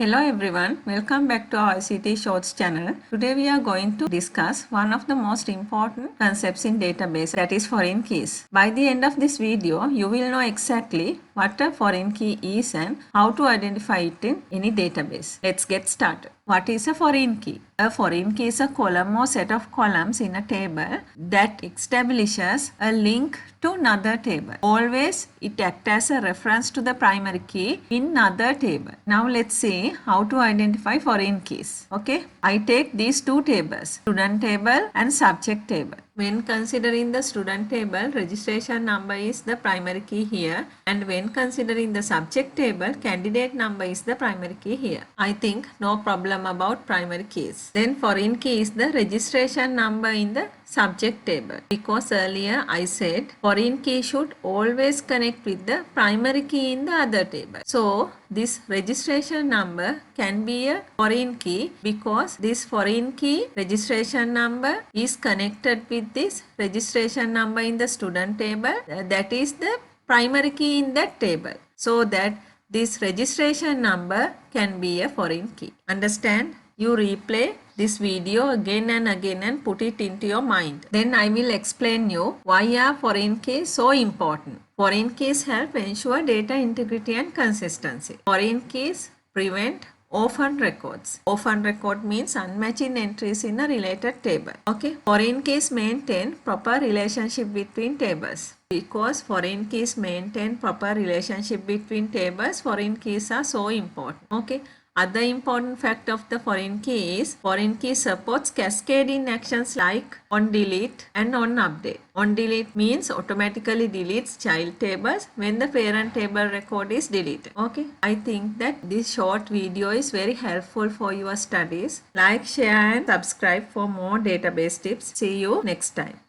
Hello everyone, welcome back to our ICT Shorts channel. Today we are going to discuss one of the most important concepts in database, that is foreign keys. By the end of this video, you will know exactly what a foreign key is and how to identify it in any database. Let's get started. What is a foreign key? A foreign key is a column or set of columns in a table that establishes a link to another table. Always it acts as a reference to the primary key in another table. Now let's see how to identify foreign keys. Okay, I take these two tables, student table and subject table. When considering the student table, registration number is the primary key here, and when considering the subject table, candidate number is the primary key here. I think no problem about primary keys. Then foreign key is the registration number in the subject table, because earlier I said foreign key should always connect with the primary key in the other table. So this registration number can be a foreign key because this foreign key registration number is connected with this registration number in the student table, that is the primary key in that table, so that this registration number can be a foreign key. Understand? You replay this video again and again and put it into your mind. Then I will explain you why are foreign keys so important. Foreign keys help ensure data integrity and consistency. Foreign keys prevent orphan records. Orphan record means unmatching entries in a related table. Okay. Foreign keys maintain proper relationship between tables. Because foreign keys maintain proper relationship between tables, foreign keys are so important. Okay. Other important fact of the foreign key is foreign key supports cascading actions like on delete and on update. On delete means automatically deletes child tables when the parent table record is deleted. Okay, I think that this short video is very helpful for your studies. Like, share and subscribe for more database tips. See you next time.